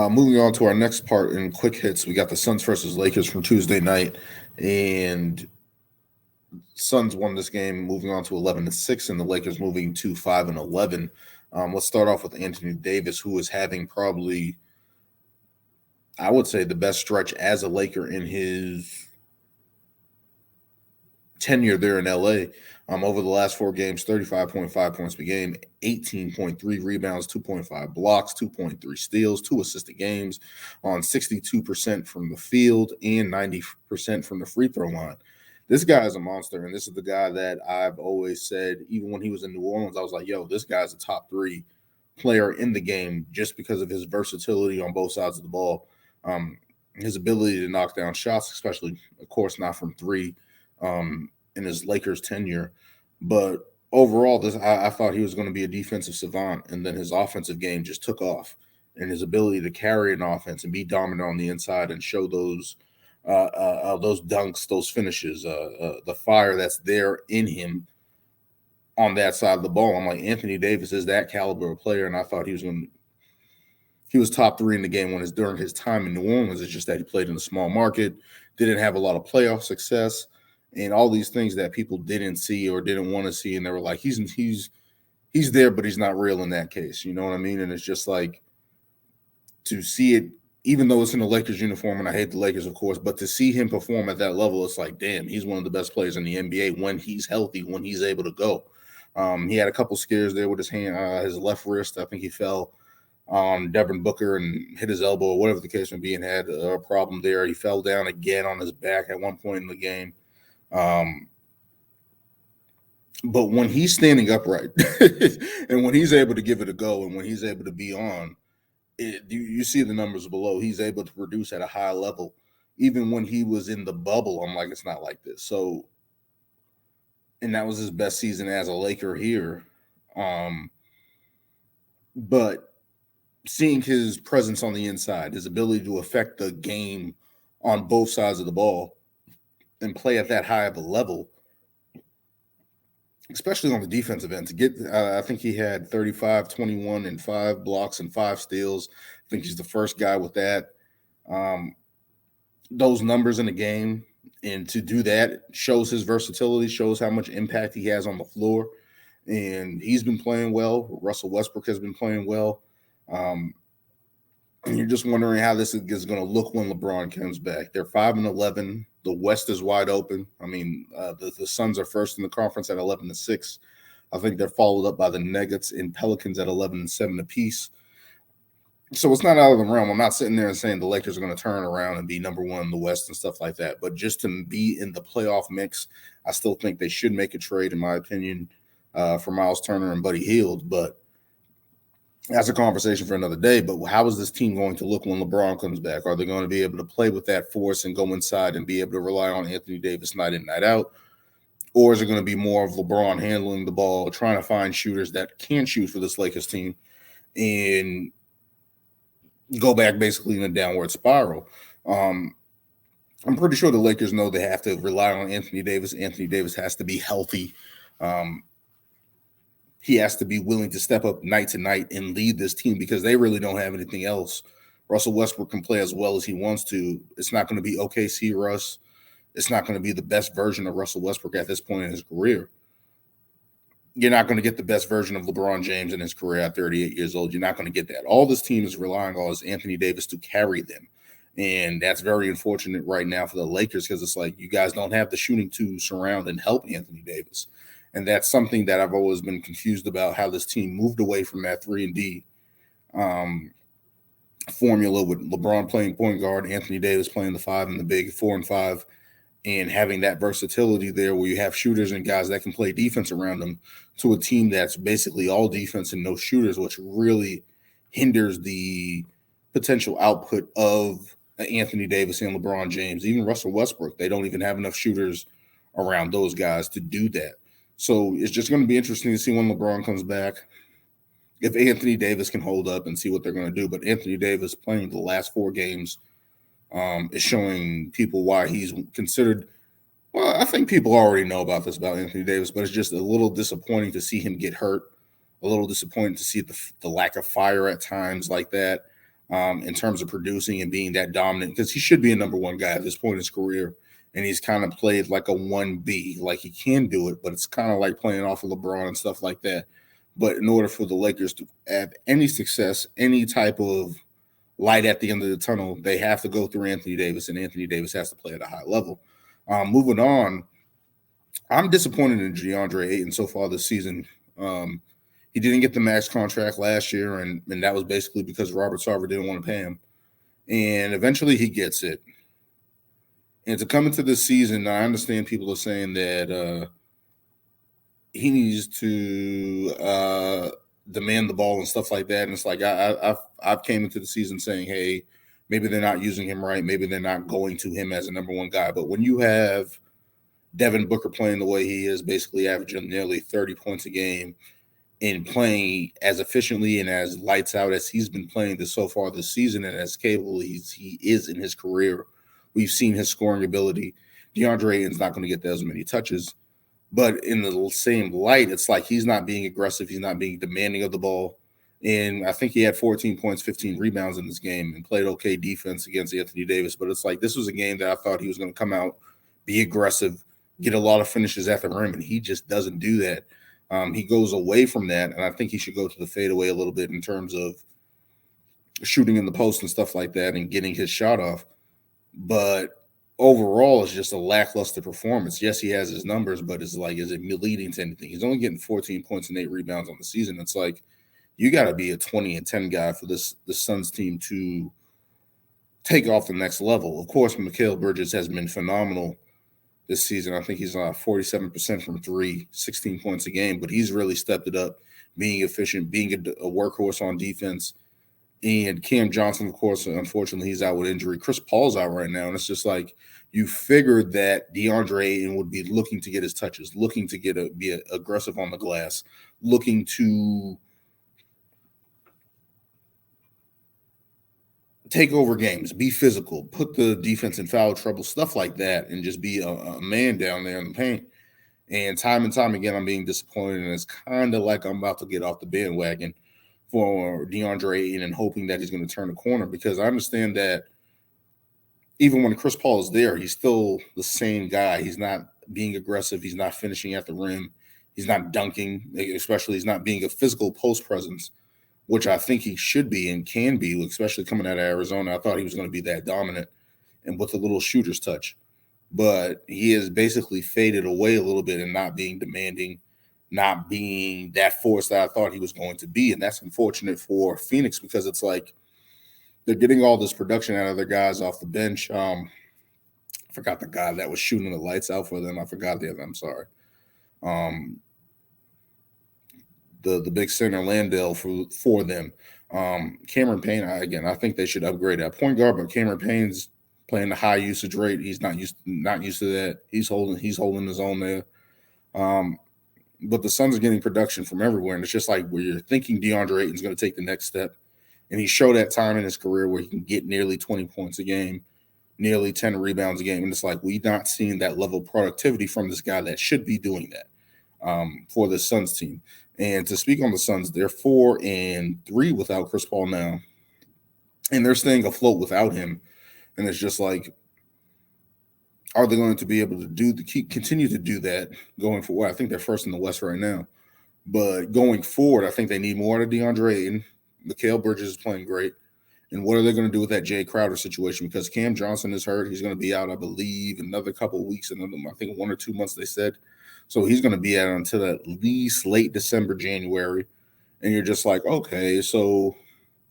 Moving on to our next part in quick hits, we got the Suns versus Lakers from Tuesday night, and Suns won this game, moving on to 11-6, and the Lakers moving to 5-11. Let's start off with Anthony Davis, who is having probably, I would say, the best stretch as a Laker in his tenure there in LA. Over the last 4 games, 35.5 points per game, 18.3 rebounds, 2.5 blocks, 2.3 steals, 2 assisted games on 62% from the field and 90% from the free throw line. This guy is a monster, and this is the guy that I've always said, even when he was in New Orleans, I was like, yo, this guy's a top 3 player in the game just because of his versatility on both sides of the ball. His ability to knock down shots, especially, of course, not from 3 in his Lakers tenure. But overall, I thought he was going to be a defensive savant, and then his offensive game just took off, and his ability to carry an offense and be dominant on the inside and show those dunks, those finishes, the fire that's there in him on that side of the ball. I'm like, Anthony Davis is that caliber of player, and I thought he was top 3 in the game during his time in New Orleans. It's just that he played in a small market, didn't have a lot of playoff success, and all these things that people didn't see or didn't want to see, and they were like, he's there, but he's not real in that case. You know what I mean? And it's just like, to see it, even though it's in the Lakers uniform, and I hate the Lakers, of course, but to see him perform at that level, it's like, damn, he's one of the best players in the NBA when he's healthy, when he's able to go. He had a couple scares there with his hand, his left wrist. I think he fell on Devin Booker and hit his elbow, or whatever the case may be, and had a problem there. He fell down again on his back at one point in the game. But when he's standing upright and when he's able to give it a go and when he's able to be on, you see the numbers below. He's able to produce at a high level. Even when he was in the bubble, I'm like, it's not like this. So, and that was his best season as a Laker here. But seeing his presence on the inside, his ability to affect the game on both sides of the ball and play at that high of a level, especially on the defensive end, to get, I think he had 35, 21, and 5 blocks and 5 steals. I think he's the first guy with that. Those numbers in the game, and to do that shows his versatility, shows how much impact he has on the floor. And he's been playing well. Russell Westbrook has been playing well. And you're just wondering how this is going to look when LeBron comes back. They're 5-11. The West is wide open. I mean, the Suns are first in the conference at 11-6. I think they're followed up by the Nuggets and Pelicans at 11-7 apiece. So it's not out of the realm. I'm not sitting there and saying the Lakers are going to turn around and be number 1 in the West and stuff like that. But just to be in the playoff mix, I still think they should make a trade, in my opinion, for Miles Turner and Buddy Hield. But that's a conversation for another day. But how is this team going to look when LeBron comes back? Are they going to be able to play with that force and go inside and be able to rely on Anthony Davis night in, night out? Or is it going to be more of LeBron handling the ball, trying to find shooters that can shoot for this Lakers team and go back basically in a downward spiral? I'm pretty sure the Lakers know they have to rely on Anthony Davis. Anthony Davis has to be healthy. He has to be willing to step up night to night and lead this team because they really don't have anything else. Russell Westbrook can play as well as he wants to. It's not going to be OKC Russ. It's not going to be the best version of Russell Westbrook at this point in his career. You're not going to get the best version of LeBron James in his career at 38 years old. You're not going to get that. All this team is relying on is Anthony Davis to carry them. And that's very unfortunate right now for the Lakers because it's like you guys don't have the shooting to surround and help Anthony Davis. And that's something that I've always been confused about, how this team moved away from that 3-and-D formula with LeBron playing point guard, Anthony Davis playing the 5 and the big 4 and 5, and having that versatility there where you have shooters and guys that can play defense around them, to a team that's basically all defense and no shooters, which really hinders the potential output of Anthony Davis and LeBron James. Even Russell Westbrook, they don't even have enough shooters around those guys to do that. So it's just going to be interesting to see when LeBron comes back, if Anthony Davis can hold up and see what they're going to do. But Anthony Davis playing the last 4 games is showing people why he's considered. Well, I think people already know about this about Anthony Davis, but it's just a little disappointing to see him get hurt, a little disappointing to see the lack of fire at times like that. in terms of producing and being that dominant, because he should be a number one guy at this point in his career. And he's kind of played like a 1B, like he can do it, but it's kind of like playing off of LeBron and stuff like that. But in order for the Lakers to have any success, any type of light at the end of the tunnel, they have to go through Anthony Davis, and Anthony Davis has to play at a high level. Moving on, I'm disappointed in Deandre Ayton so far this season. He didn't get the max contract last year, and that was basically because Robert Sarver didn't want to pay him. And eventually he gets it. And to come into this season, I understand people are saying that he needs to demand the ball and stuff like that. And it's like I've came into the season saying, hey, maybe they're not using him right. Maybe they're not going to him as a number one guy. But when you have Devin Booker playing the way he is, basically averaging nearly 30 points a game and playing as efficiently and as lights out as he's been playing this so far this season, and as capable he is in his career, we've seen his scoring ability. Deandre Ayton's not going to get those many touches. But in the same light, it's like he's not being aggressive. He's not being demanding of the ball. And I think he had 14 points, 15 rebounds in this game and played okay defense against Anthony Davis. But it's like this was a game that I thought he was going to come out, be aggressive, get a lot of finishes at the rim, and he just doesn't do that. He goes away from that, and I think he should go to the fadeaway a little bit in terms of shooting in the post and stuff like that and getting his shot off. But overall, it's just a lackluster performance. Yes, he has his numbers, but it's like, is it leading to anything? He's only getting 14 points and 8 rebounds on the season. It's like you got to be a 20-10 guy for the Suns team to take off the next level. Of course, Mikal Bridges has been phenomenal this season. I think he's 47% from three, 16 points a game, but he's really stepped it up, being efficient, being a workhorse on defense. And Cam Johnson, of course, unfortunately, he's out with injury. Chris Paul's out right now. And it's just like you figured that Deandre Ayton would be looking to get his touches, looking to be aggressive on the glass, looking to take over games, be physical, put the defense in foul trouble, stuff like that, and just be a man down there in the paint. And time again, I'm being disappointed. And it's kind of like I'm about to get off the bandwagon for Deandre Ayton and hoping that he's going to turn the corner, because I understand that even when Chris Paul is there, he's still the same guy. He's not being aggressive. He's not finishing at the rim. He's not dunking, especially he's not being a physical post presence, which I think he should be and can be, especially coming out of Arizona. I thought he was going to be that dominant and with a little shooter's touch. But he has basically faded away a little bit and not being demanding, not being that force that I thought he was going to be. And that's unfortunate for Phoenix, because it's like they're getting all this production out of their guys off the bench. I forgot the guy that was shooting the lights out for them. I forgot the other. I'm sorry. The big center Landale for them. Cameron Payne, I think they should upgrade at point guard, but Cameron Payne's playing the high usage rate. He's not used to that. He's holding his own there. But the Suns are getting production from everywhere, and it's just like where you're thinking Deandre Ayton's going to take the next step, and he showed that time in his career where he can get nearly 20 points a game, nearly 10 rebounds a game, and it's like we've not seen that level of productivity from this guy that should be doing that for the Suns team. And to speak on the Suns, they're 4-3 without Chris Paul now, and they're staying afloat without him. And it's just like, are they going to be able to continue to do that going forward? I think they're first in the West right now. But going forward, I think they need more out of Deandre Ayton. Mikal Bridges is playing great. And what are they going to do with that Jay Crowder situation? Because Cam Johnson is hurt. He's going to be out, I believe, another couple of weeks, I think 1 or 2 months, they said. So he's going to be out until at least late December, January. And you're just like, okay, so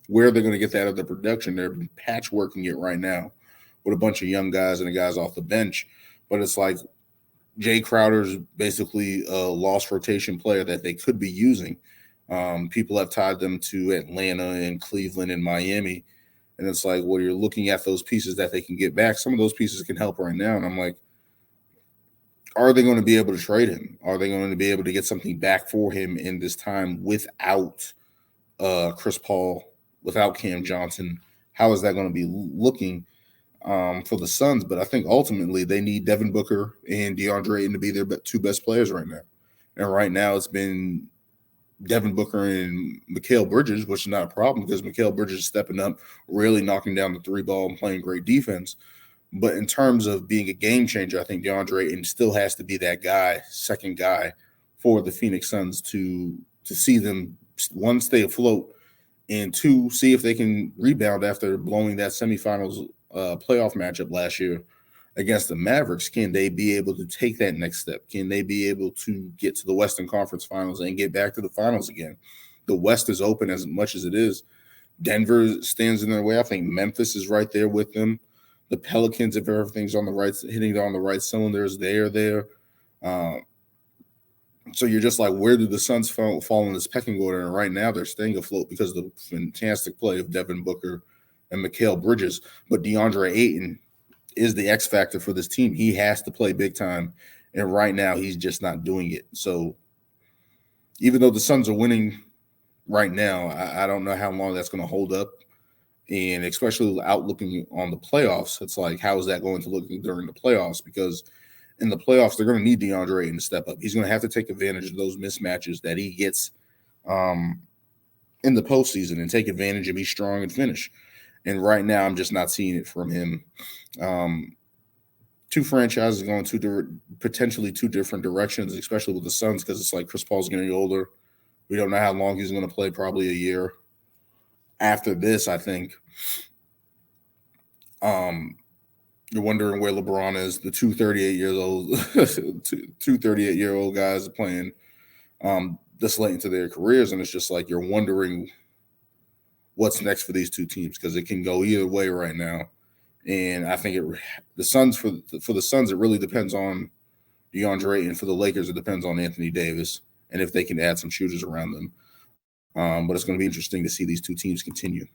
where are they going to get that other production? They're patchworking it right now with a bunch of young guys and the guys off the bench. But it's like Jay Crowder's basically a lost rotation player that they could be using. People have tied them to Atlanta and Cleveland and Miami. And it's like, well, you're looking at those pieces that they can get back. Some of those pieces can help right now. And I'm like, are they going to be able to trade him? Are they going to be able to get something back for him in this time without Chris Paul, without Cam Johnson? How is that going to be looking for the Suns? But I think ultimately they need Devin Booker and Deandre Ayton to be their two best players right now. And right now it's been Devin Booker and Mikal Bridges, which is not a problem because Mikal Bridges is stepping up, really knocking down the three ball and playing great defense. But in terms of being a game changer, I think DeAndre Ayton still has to be that guy, second guy for the Phoenix Suns to see them, one, stay afloat, and two, see if they can rebound after blowing that semifinals playoff matchup last year against the Mavericks. Can they be able to take that next step? Can they be able to get to the Western Conference Finals and get back to the finals again? The West is open as much as it is. Denver stands in their way. I think Memphis is right there with them. The Pelicans, if everything's on the right, hitting on the right cylinders, they are there. So you're just like, where do the Suns fall in this pecking order? And right now they're staying afloat because of the fantastic play of Devin Booker and Mikal Bridges. But DeAndre Ayton is the X factor for this team. He has to play big time. And right now he's just not doing it. So even though the Suns are winning right now, I don't know how long that's going to hold up. And especially outlooking on the playoffs, it's like, how is that going to look during the playoffs? Because in the playoffs, they're going to need DeAndre Ayton to step up. He's going to have to take advantage of those mismatches that he gets in the postseason and take advantage and be strong and finish. And right now, I'm just not seeing it from him. Two franchises going potentially two different directions, especially with the Suns, because it's like Chris Paul's getting older. We don't know how long he's going to play, probably a year. After this, I think you're wondering where LeBron is. The two 38-year-old guys are playing this late into their careers, and it's just like you're wondering what's next for these two teams because it can go either way right now. And I think the Suns for the Suns, it really depends on DeAndre Ayton. For the Lakers, it depends on Anthony Davis and if they can add some shooters around them. But it's going to be interesting to see these two teams continue.